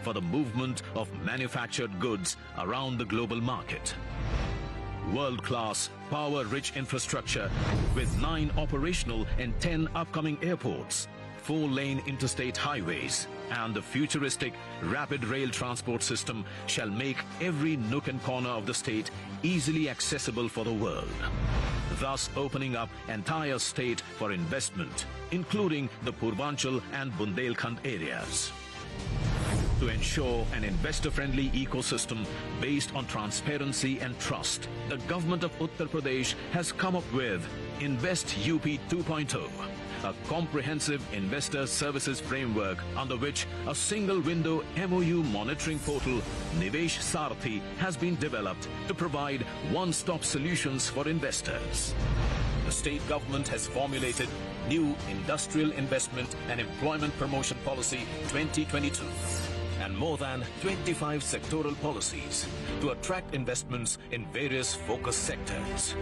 for the movement of manufactured goods around the global market. World-class, power-rich infrastructure with 9 operational and 10 upcoming airports, 4-lane interstate highways, and the futuristic rapid rail transport system shall make every nook and corner of the state easily accessible for the world, thus opening up entire state for investment, including the Purvanchal and Bundelkhand areas. To ensure an investor-friendly ecosystem based on transparency and trust, the government of Uttar Pradesh has come up with Invest UP 2.0, a comprehensive investor services framework under which a single-window MOU monitoring portal, Nivesh Sarathi, has been developed to provide one-stop solutions for investors. The state government has formulated new Industrial Investment and Employment Promotion Policy 2022 and more than 25 sectoral policies to attract investments in various focus sectors.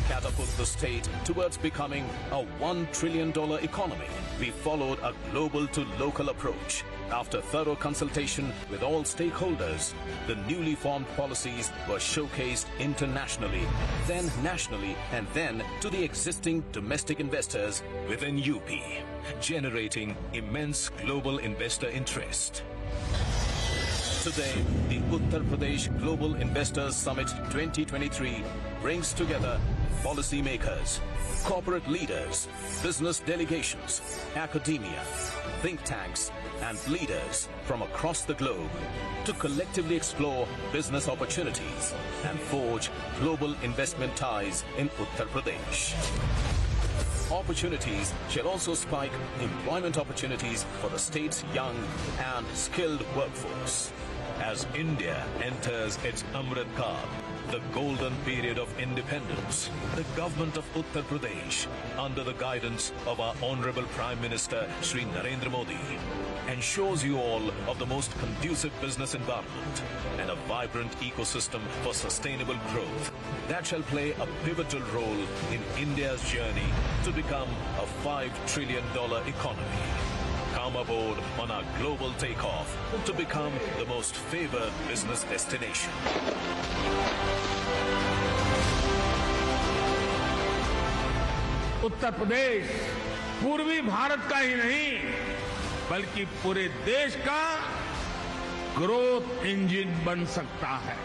Catapult the state towards becoming a $1 trillion economy, we followed a global to local approach. After thorough consultation with all stakeholders, the newly formed policies were showcased internationally, then nationally, and then to the existing domestic investors within UP, generating immense global investor interest. Today, the Uttar Pradesh Global Investors Summit 2023 brings together policymakers, corporate leaders, business delegations, academia, think tanks, and leaders from across the globe to collectively explore business opportunities and forge global investment ties in Uttar Pradesh. Opportunities shall also spike employment opportunities for the state's young and skilled workforce. As India enters its Amrit Kaal, the golden period of independence, the government of Uttar Pradesh, under the guidance of our Honorable Prime Minister Shri Narendra Modi, ensures you all of the most conducive business environment and a vibrant ecosystem for sustainable growth that shall play a pivotal role in India's journey to become a $5 trillion economy. Come aboard on our global takeoff to become the most favored business destination. Uttar Pradesh पूर्वी भारत का ही नहीं बल्कि पूरे देश का growth engine बन सकता है।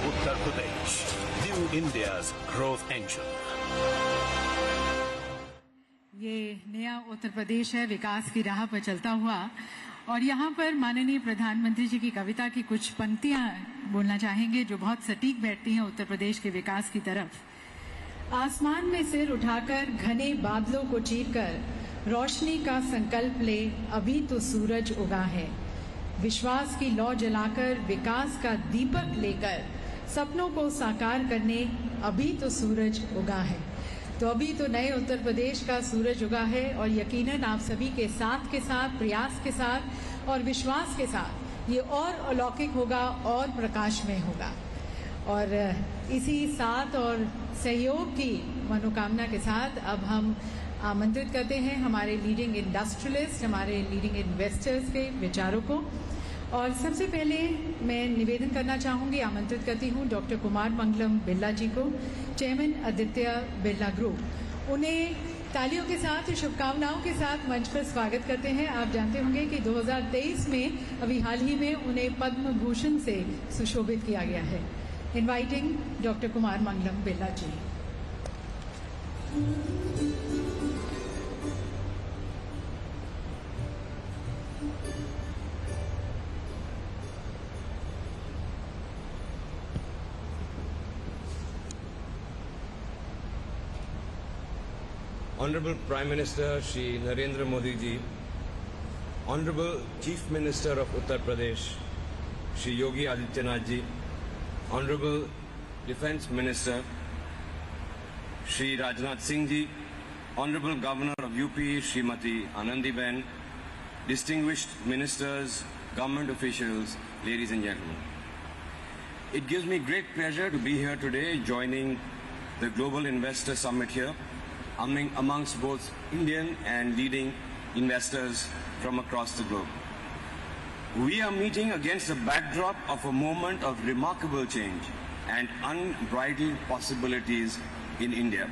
Uttar Pradesh, New India's growth engine. ये नया उत्तर प्रदेश है विकास की राह पर चलता हुआ और यहाँ पर माननीय प्रधानमंत्री जी की कविता की कुछ पंक्तियाँ बोलना चाहेंगे जो बहुत सटीक बैठती हैं उत्तर प्रदेश के विकास की तरफ। आसमान में सिर उठाकर घने बादलों को चीरकर रोशनी का संकल्प ले, अभी तो सूरज उगा है। विश्वास की लौ जलाकर विकास का दीपक लेकर सपनों को साकार करने, अभी तो सूरज उगा है। तो अभी तो नए उत्तर प्रदेश का सूरज उगा है और यकीनन आप सभी के साथ प्रयास के साथ और विश्वास के साथ ये और अलौकिक होगा और प्रकाशमय होगा। और इसी साथ और सहयोग की मनोकामना के साथ अब हम आमंत्रित करते हैं हमारे लीडिंग इंडस्ट्रियलिस्ट, हमारे लीडिंग इन्वेस्टर्स के विचारों को। और सबसे पहले मैं निवेदन करना चाहूँगी, आमंत्रित करती हूँ डॉक्टर कुमार मंगलम बिरला जी को, चेयरमैन आदित्य बिरला ग्रुप। उन्हें तालियों के साथ, शुभकामनाओं के साथ मंच पर स्वागत करते हैं। आप जानते होंगे कि 2023 में अभी हाल ही में उन्हें पद्म भूषण से सुशोभित किया गया है। Inviting doctor Kumar Mangalam Birla ji. Honorable Prime Minister Shri Narendra Modi ji, Honorable Chief Minister of Uttar Pradesh Shri Yogi Adityanath ji, Honorable Defence Minister Shri Rajnath Singh ji, Honorable Governor of UP Srimati Anandiben, distinguished ministers, government officials, ladies and gentlemen. It gives me great pleasure to be here today joining the Global Investor Summit here amongst both Indian and leading investors from across the globe. We are meeting against the backdrop of a moment of remarkable change and unbridled possibilities in India.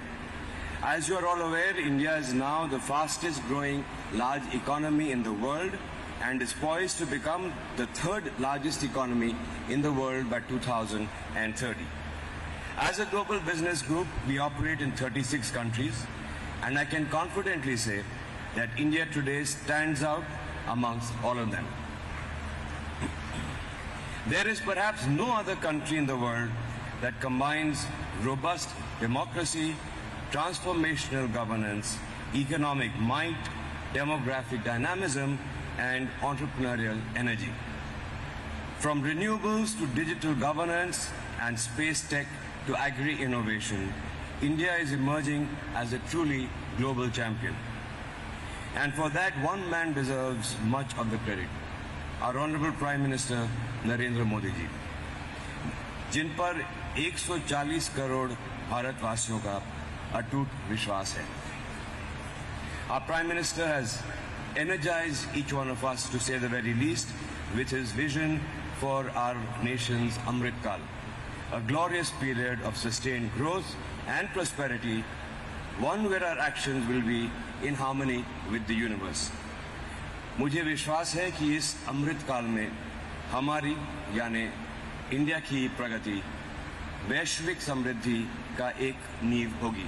As you are all aware, India is now the fastest growing large economy in the world and is poised to become the third largest economy in the world by 2030. As a global business group, we operate in 36 countries, and I can confidently say that India today stands out amongst all of them. There is perhaps no other country in the world that combines robust democracy, transformational governance, economic might, demographic dynamism, and entrepreneurial energy. From renewables to digital governance and space tech to agri-innovation, India is emerging as a truly global champion. And for that, one man deserves much of the credit. Our Honorable Prime Minister Narendra Modi ji, जिन पर 140 करोड़ भारतवासियों का अटूट विश्वास है. Our Prime Minister has energized each one of us, to say the very least, with his vision for our nation's Amrit Kal, a glorious period of sustained growth and prosperity, one where our actions will be in harmony with the universe. मुझे विश्वास है कि इस अमृत काल में हमारी यानी India की प्रगति वैश्विक समृद्धि का एक नींव होगी.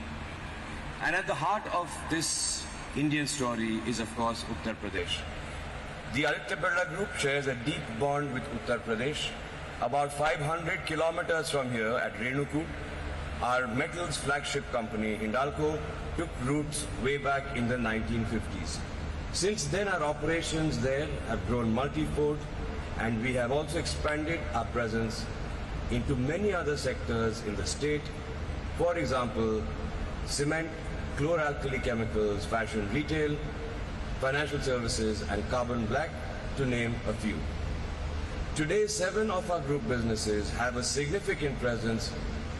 And at the heart of this Indian story is, of course, Uttar Pradesh. The Aditya Birla Group shares a deep bond with Uttar Pradesh. About 500 kilometers from here at Renukoot, our metals flagship company, Hindalco, took roots way back in the 1950s. Since then, our operations there have grown multifold, and we have also expanded our presence into many other sectors in the state. For example, cement, chlor-alkali chemicals, fashion retail, financial services, and carbon black, to name a few. Today, 7 of our group businesses have a significant presence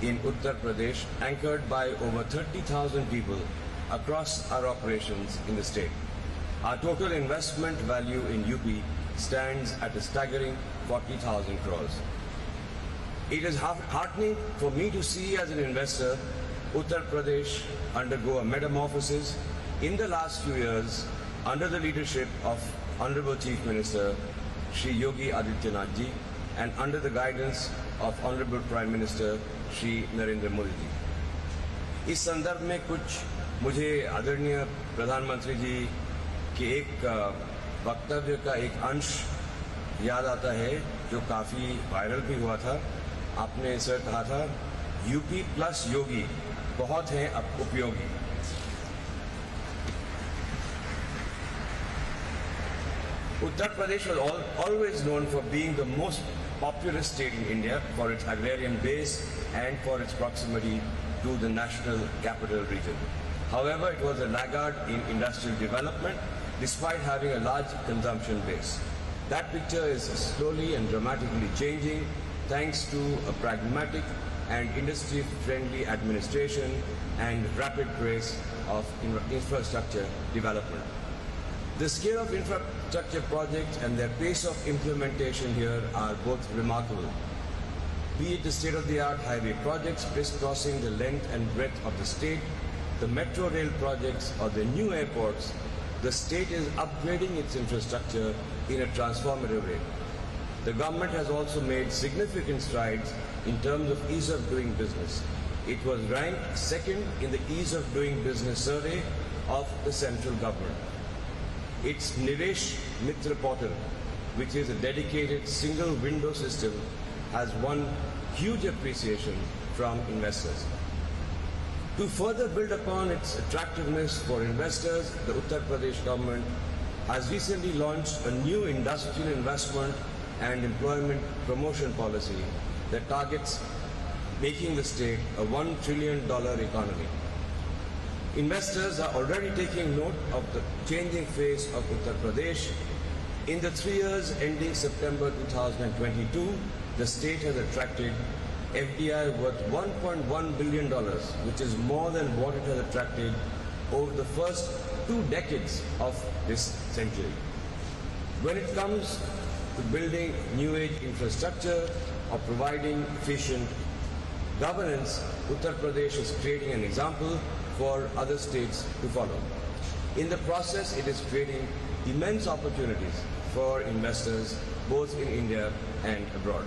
in Uttar Pradesh, anchored by over 30,000 people across our operations in the state. Our total investment value in UP stands at a staggering 40,000 crores. It is heartening for me to see, as an investor, Uttar Pradesh undergo a metamorphosis in the last few years under the leadership of Honorable Chief Minister Shri Yogi Adityanath ji and under the guidance of Honorable Prime Minister Shri Narendra Modi ji. इस संदर्भ में कुछ मुझे आदरणीय प्रधानमंत्री जी के एक वक्तव्य का एक अंश याद आता है जो काफी वायरल भी हुआ था. आपने सर कहा था, यूपी प्लस योगी बहुत हैं अब उपयोगी. Uttar Pradesh was always known for being the most populous state in India for its agrarian base and for its proximity to the national capital region. However, it was a laggard in industrial development despite having a large consumption base. That picture is slowly and dramatically changing thanks to a pragmatic and industry-friendly administration and rapid pace of infrastructure development. The scale of infrastructure projects and their pace of implementation here are both remarkable. Be it the state-of-the-art highway projects crisscrossing the length and breadth of the state, the metro rail projects or the new airports, the state is upgrading its infrastructure in a transformative way. The government has also made significant strides in terms of ease of doing business. It was ranked second in the ease of doing business survey of the central government. Its Nivesh Mitra portal, which is a dedicated single window system, has won huge appreciation from investors. To further build upon its attractiveness for investors, the Uttar Pradesh government has recently launched a new industrial investment and employment promotion policy that targets making the state a $1 trillion economy. Investors are already taking note of the changing face of Uttar Pradesh. In the 3 years ending September 2022, the state has attracted FDI worth $1.1 billion, which is more than what it has attracted over the first 2 decades of this century. When it comes to building new age infrastructure or providing efficient governance, Uttar Pradesh is creating an example for other states to follow. In the process, it is creating immense opportunities for investors both in India and abroad.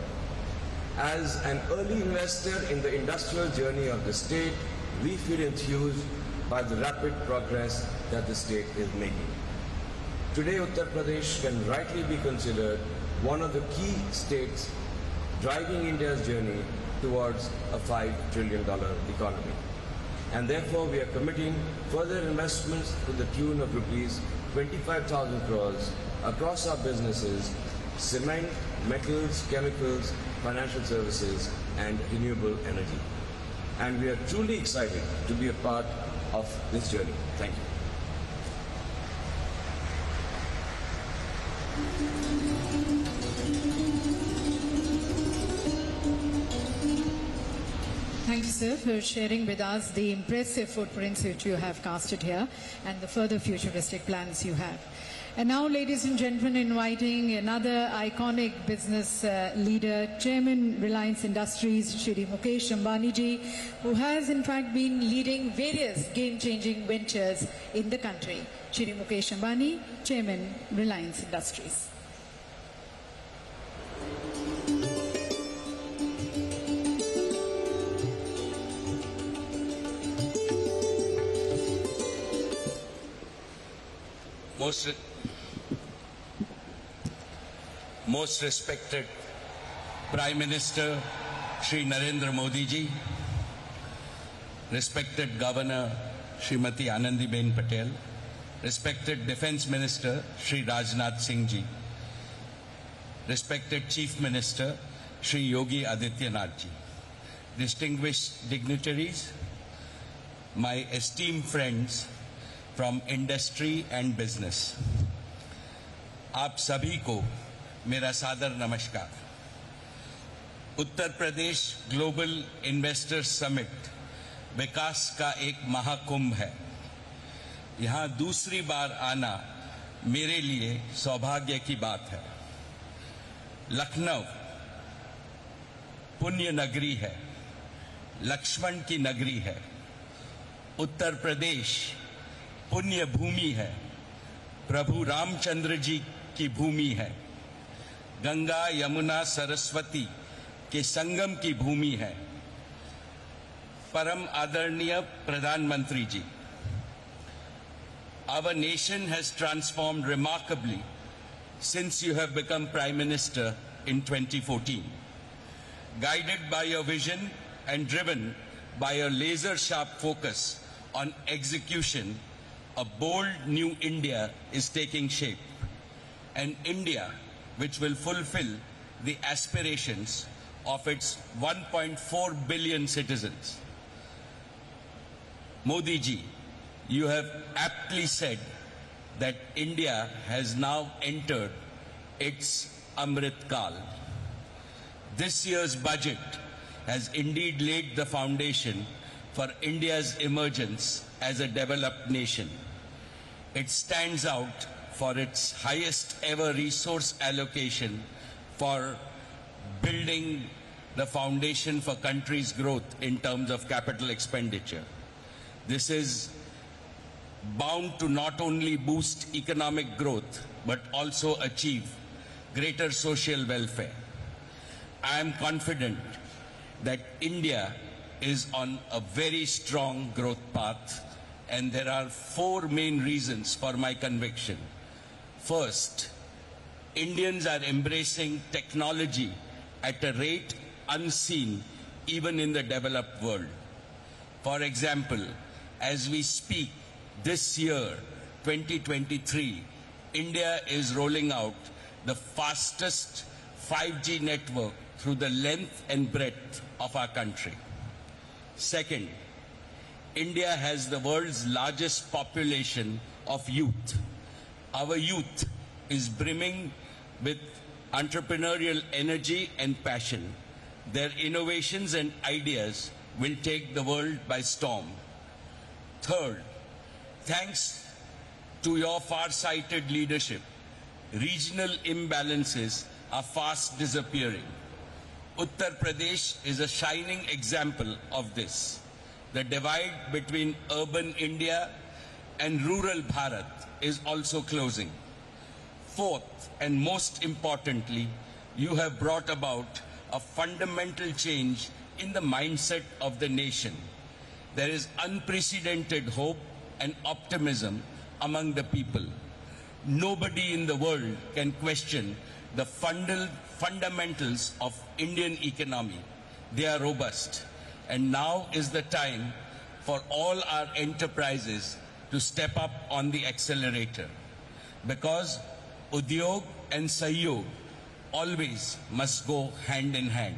As an early investor in the industrial journey of the state, we feel enthused by the rapid progress that the state is making. Today, Uttar Pradesh can rightly be considered one of the key states driving India's journey towards a $5 trillion economy. And therefore, we are committing further investments to the tune of rupees 25,000 crores across our businesses: cement, metals, chemicals, financial services, and renewable energy. And we are truly excited to be a part of this journey. Thank you. Thank you, sir, for sharing with us the impressive footprints which you have casted here and the further futuristic plans you have. And now, ladies and gentlemen, inviting another iconic business leader, Chairman Reliance Industries, Shri Mukesh Ambani ji, who has in fact been leading various game-changing ventures in the country. Shri Mukesh Ambani, Chairman Reliance Industries. Most respected Prime Minister Shri Narendra Modi ji, respected Governor Srimati Anandiben Patel, respected Defence Minister Shri Rajnath Singh ji, respected Chief Minister Shri Yogi Adityanath ji, distinguished dignitaries, my esteemed friends from industry and business, आप सभी को मेरा सादर नमस्कार। Uttar Pradesh global investors summit विकास का एक महाकुंभ है। यहाँ दूसरी बार आना मेरे लिए सौभाग्य की बात है। लखनऊ पुण्य नगरी है, लक्ष्मण की नगरी है। उत्तर प्रदेश पुण्य भूमि है, प्रभु रामचंद्र जी की भूमि है। गंगा यमुना सरस्वती के संगम की भूमि है। परम आदरणीय प्रधानमंत्री जी, our nation has transformed remarkably since you have become Prime Minister in 2014. Guided by your vision and driven by a laser-sharp focus on execution, a bold new India is taking shape. An India which will fulfill the aspirations of its 1.4 billion citizens. Modi ji, you have aptly said that India has now entered its Amrit Kal. This year's budget has indeed laid the foundation for India's emergence as a developed nation. It stands out for its highest ever resource allocation for building the foundation for country's growth in terms of capital expenditure. This is bound to not only boost economic growth but also achieve greater social welfare. I am confident that India is on a very strong growth path, and there are 4 main reasons for my conviction. First, Indians are embracing technology at a rate unseen even in the developed world. For example, as we speak, this year, 2023, India is rolling out the fastest 5G network through the length and breadth of our country. Second, India has the world's largest population of youth. Our youth is brimming with entrepreneurial energy and passion. Their innovations and ideas will take the world by storm. Third, thanks to your far-sighted leadership, regional imbalances are fast disappearing. Uttar Pradesh is a shining example of this. The divide between urban India and rural Bharat is also closing. Fourth, and most importantly, you have brought about a fundamental change in the mindset of the nation. There is unprecedented hope and optimism among the people. Nobody in the world can question the fundamentals of Indian economy. They are robust. And now is the time for all our enterprises to step up on the accelerator. Because Udyog and Sahyog always must go hand in hand.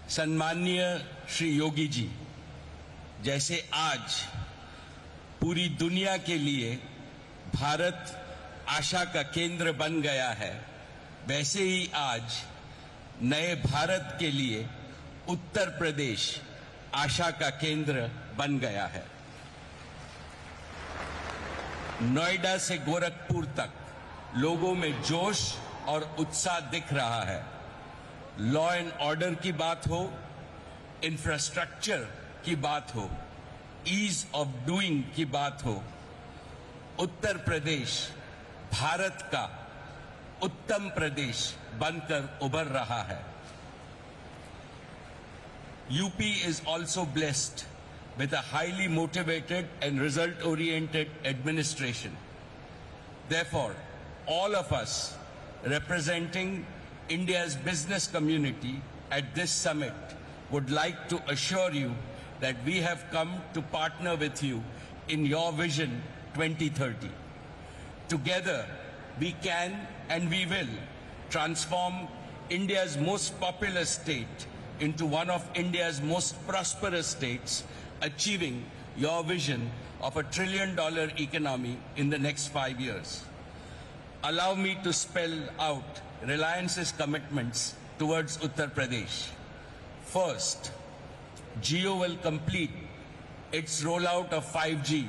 सम्माननीय श्री योगी जी, जैसे आज पूरी दुनिया के लिए भारत आशा का केंद्र बन गया है, वैसे ही आज नए भारत के लिए उत्तर प्रदेश आशा का केंद्र बन गया है। नोएडा से गोरखपुर तक लोगों में जोश और उत्साह दिख रहा है। लॉ एंड ऑर्डर की बात हो, इंफ्रास्ट्रक्चर की बात हो, ईज ऑफ डूइंग की बात हो, उत्तर प्रदेश भारत का उत्तम प्रदेश बनकर उभर रहा है। UP is also blessed with a highly motivated and result-oriented administration. Therefore, all of us representing India's business community at this summit would like to assure you that we have come to partner with you in your Vision 2030. Together, we can and we will transform India's most populous state into one of India's most prosperous states, achieving your vision of $1 trillion economy in the next 5 years. Allow me to spell out Reliance's commitments towards Uttar Pradesh. First, Jio will complete its rollout of 5G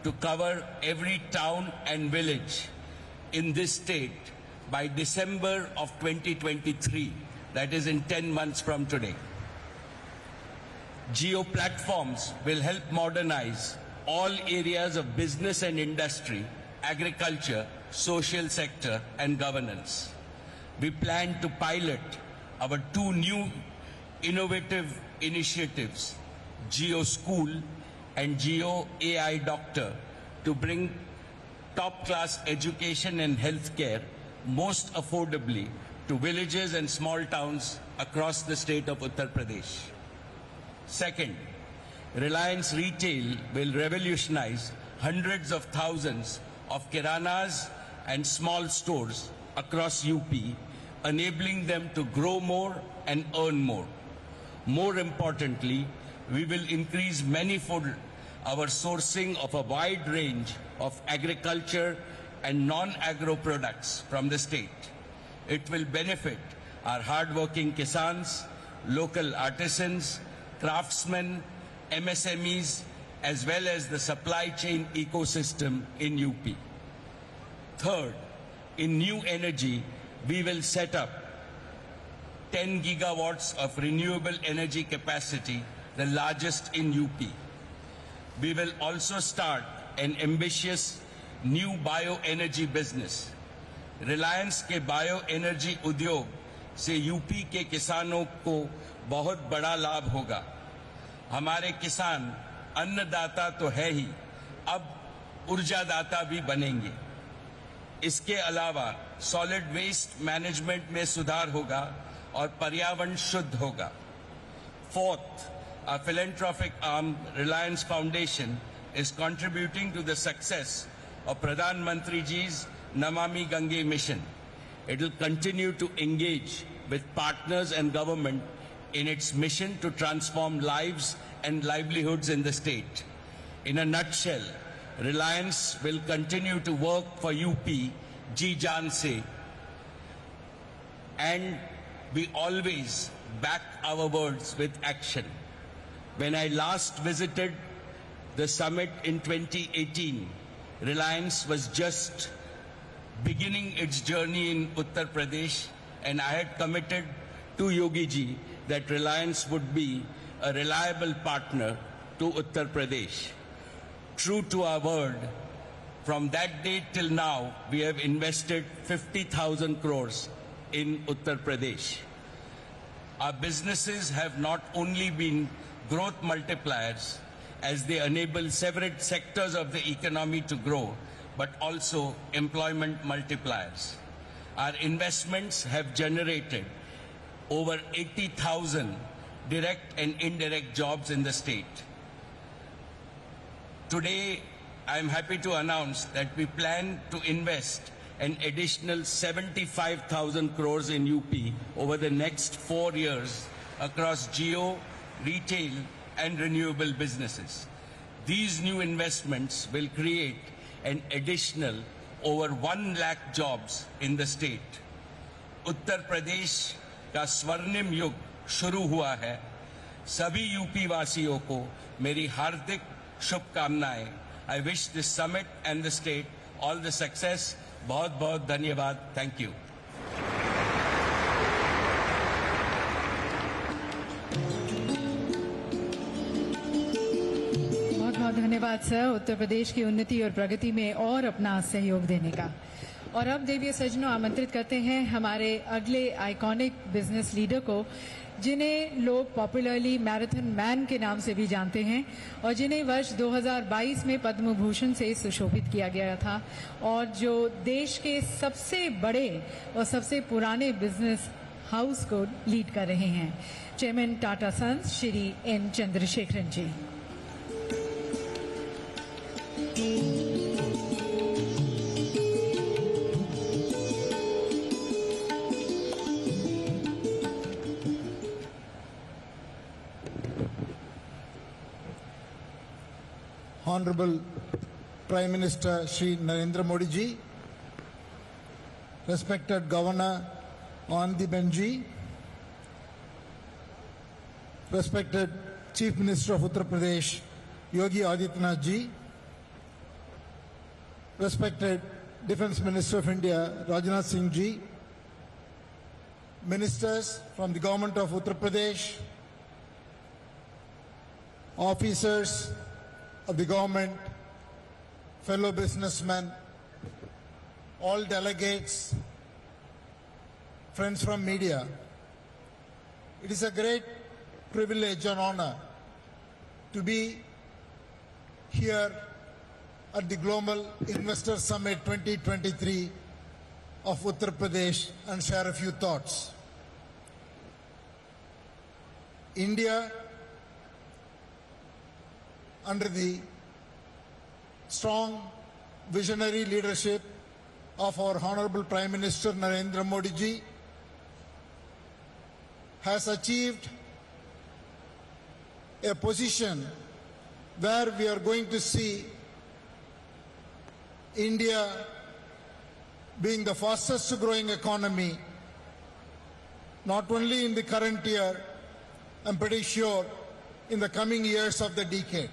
to cover every town and village in this state by December of 2023, that is in 10 months from today. Jio platforms will help modernize all areas of business and industry, agriculture, social sector, and governance. We plan to pilot our 2 new innovative initiatives, Jio School and Jio AI Doctor, to bring top-class education and healthcare most affordably to villages and small towns across the state of Uttar Pradesh. Second, Reliance Retail will revolutionize hundreds of thousands of kiranas and small stores across UP, enabling them to grow more and earn more. More importantly, we will increase manifold our sourcing of a wide range of agriculture and non-agro products from the state. It will benefit our hard-working kisans, local artisans, craftsmen, MSMEs, as well as the supply chain ecosystem in UP. Third, in new energy, we will set up 10 gigawatts of renewable energy capacity, the largest in UP. We will also start an ambitious new bioenergy business. Reliance के bioenergy उद्योग से UP के किसानों को बहुत बड़ा लाभ होगा। हमारे किसान अन्नदाता तो है ही, अब ऊर्जादाता भी बनेंगे। इसके अलावा सॉलिड वेस्ट मैनेजमेंट में सुधार होगा और पर्यावरण शुद्ध होगा। Fourth, our philanthropic arm, Reliance Foundation, is contributing to the success of Pradhan Mantri Ji's Namami Gange mission. It will continue to engage with partners and government in its mission to transform lives and livelihoods in the state. In a nutshell, Reliance will continue to work for UP जी जान से, and we always back our words with action. When I last visited the summit in 2018, Reliance was just beginning its journey in Uttar Pradesh, and I had committed to Yogi ji that Reliance would be a reliable partner to Uttar Pradesh. True to our word, from that day till now, we have invested 50,000 crores in Uttar Pradesh. Our businesses have not only been growth multipliers as they enable several sectors of the economy to grow, but also employment multipliers. Our investments have generated over 80,000 direct and indirect jobs in the state. Today, I am happy to announce that we plan to invest an additional 75,000 crores in UP over the next 4 years across geo, retail, and renewable businesses. These new investments will create an additional over 1 lakh jobs in the state. Uttar Pradesh का स्वर्णिम युग शुरू हुआ है. सभी UP वासियों को मेरी हार्दिक शुभकामनाएं. I wish this summit and the state all the success. बहुत बहुत धन्यवाद. Thank you. बहुत बहुत धन्यवाद सर, उत्तर प्रदेश की उन्नति और प्रगति में और अपना सहयोग देने का. और अब देवीय सज्जनों, आमंत्रित करते हैं हमारे अगले आइकॉनिक बिजनेस लीडर को, जिन्हें लोग पॉपुलरली मैराथन मैन के नाम से भी जानते हैं और जिन्हें वर्ष 2022 में पद्म भूषण से सुशोभित किया गया था और जो देश के सबसे बड़े और सबसे पुराने बिजनेस हाउस को लीड कर रहे हैं, chairman Tata Sons Shri N Chandrasekaran ji. Honorable Prime Minister Shri Narendra Modi ji, respected Governor Anandiben ji, respected Chief Minister of Uttar Pradesh Yogi Adityanath ji, respected Defence Minister of India Rajnath Singh ji, ministers from the Government of Uttar Pradesh, officers of the government, fellow businessmen, all delegates, friends from media. It is a great privilege and honor to be here at the Global Investor Summit 2023 of Uttar Pradesh and share a few thoughts. India, under the strong visionary leadership of our Honorable Prime Minister Narendra Modi ji, has achieved a position where we are going to see India being the fastest growing economy, not only in the current year, I'm pretty sure in the coming years of the decade.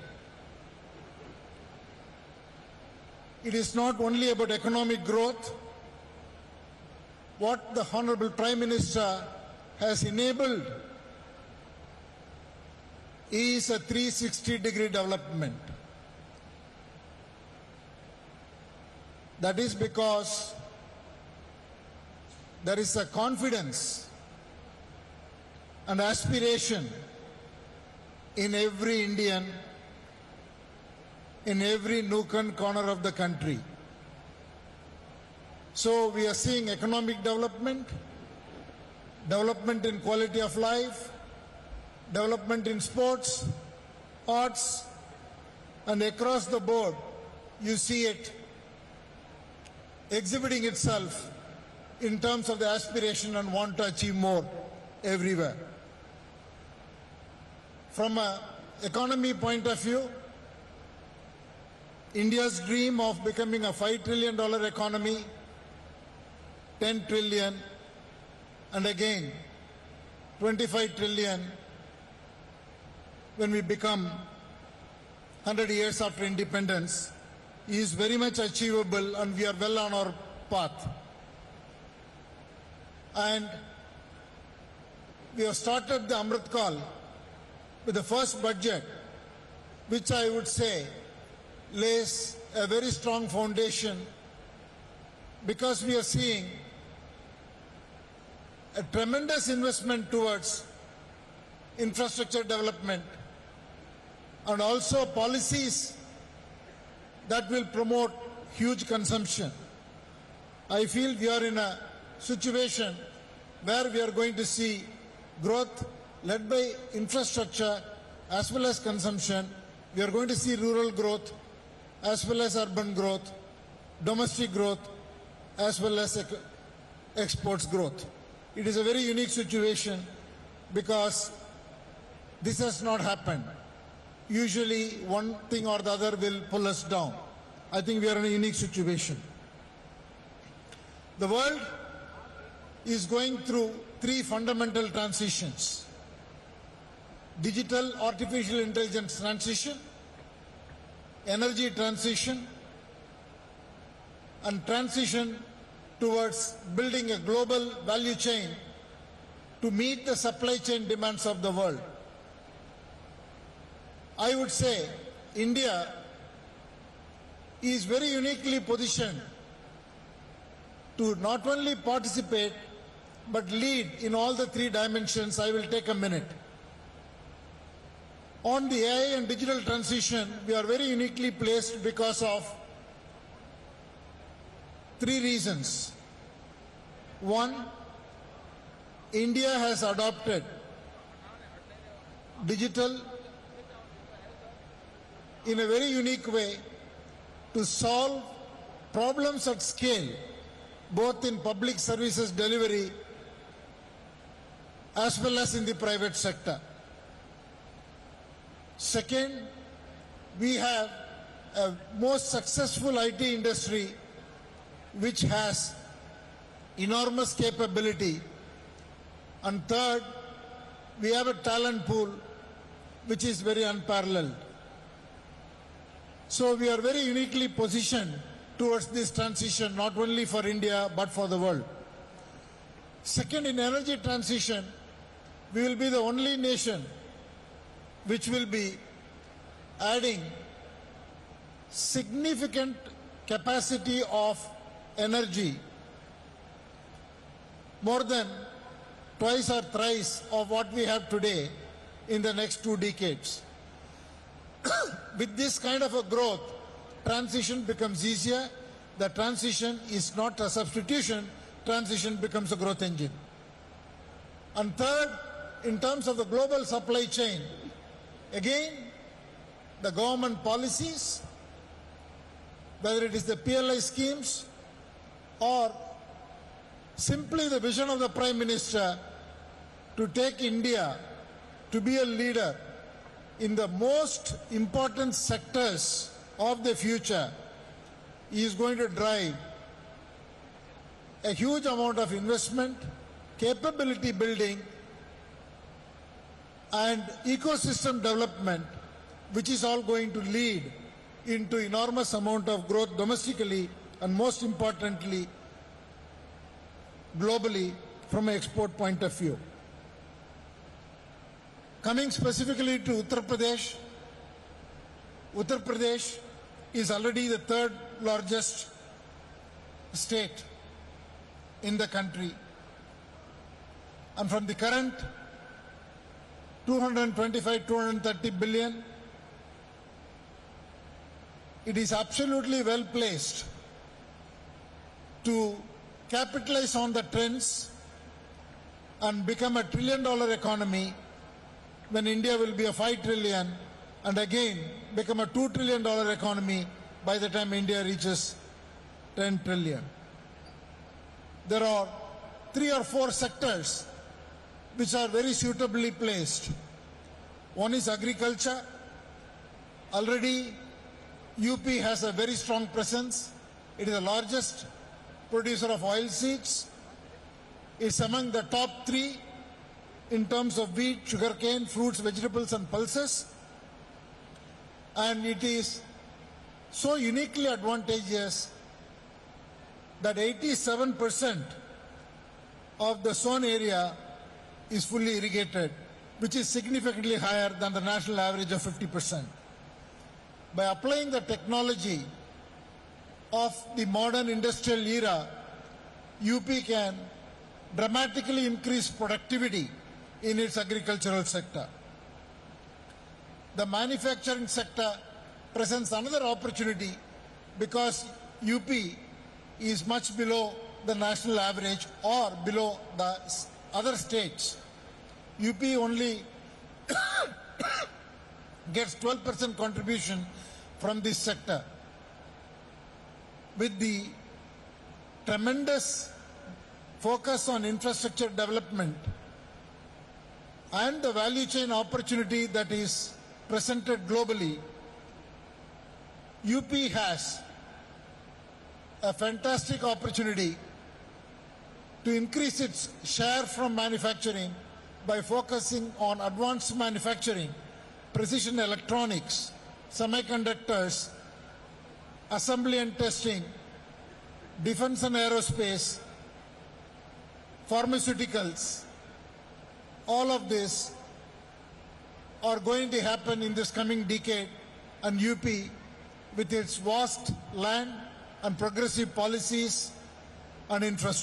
It is not only about economic growth. What the Honorable Prime Minister has enabled is a 360-degree development. That is because there is a confidence and aspiration in every Indian, in every nook and corner of the country. So we are seeing economic development, development in quality of life, development in sports, arts, and across the board you see it exhibiting itself in terms of the aspiration and want to achieve more everywhere. From an economy point of view, India's dream of becoming a $5 trillion economy 10 trillion and again 25 trillion when we become 100 years after independence is very much achievable, and we are well on our path. And we have started the Amrit Kaal with the first budget, which I would say lays a very strong foundation, because we are seeing a tremendous investment towards infrastructure development and also policies that will promote huge consumption. I feel we are in a situation where we are going to see growth led by infrastructure as well as consumption. We are going to see rural growth as well as urban growth, domestic growth as well as exports growth. It is a very unique situation because this has not happened. Usually one thing or the other will pull us down. I think we are in a unique situation. The world is going through three fundamental transitions: digital artificial intelligence transition, energy transition, and transition towards building a global value chain to meet the supply chain demands of the world. I would say India is very uniquely positioned to not only participate but lead in all the three dimensions. I will take a minute. On the AI and digital transition, we are very uniquely placed because of three reasons. One, India has adopted digital in a very unique way to solve problems at scale, both in public services delivery as well as in the private sector. Second, we have a most successful IT industry which has enormous capability. And third, we have a talent pool which is very unparalleled. So we are very uniquely positioned towards this transition, not only for India but for the world. Second, in energy transition, we will be the only nation which will be adding significant capacity of energy, more than twice or thrice of what we have today in the next 2 decades. With this kind of a growth, transition becomes easier. The transition is not a substitution, transition becomes a growth engine. And third, in terms of the global supply chain, again, the government policies, whether it is the PLI schemes or simply the vision of the Prime Minister to take India to be a leader in the most important sectors of the future, is going to drive a huge amount of investment, capability building, and ecosystem development, which is all going to lead into enormous amount of growth domestically and most importantly globally from an export point of view. Coming specifically to Uttar Pradesh is already the third largest state in the country, and from the current 230 billion, it is absolutely well placed to capitalize on the trends and become a $1 trillion economy when India will be a 5 trillion, and again become a $2 trillion economy by the time India reaches 10 trillion. There are 3 or 4 sectors which are very suitably placed. One is agriculture. Already UP has a very strong presence. It is the largest producer of oilseeds. is among the top 3 in terms of wheat, sugarcane, fruits, vegetables and pulses. And it is so uniquely advantageous that 87% of the sown area is fully irrigated, which is significantly higher than the national average of 50%. By applying the technology of the modern industrial era, UP can dramatically increase productivity in its agricultural sector. The manufacturing sector presents another opportunity because UP is much below the national average or below the other states. UP only gets 12% contribution from this sector. With the tremendous focus on infrastructure development and the value chain opportunity that is presented globally, UP has a fantastic opportunity to increase its share from manufacturing by focusing on advanced manufacturing, precision electronics, semiconductors, assembly and testing, defense and aerospace, pharmaceuticals. All of this are going to happen in this coming decade, and UP, with its vast land and progressive policies and infrastructure,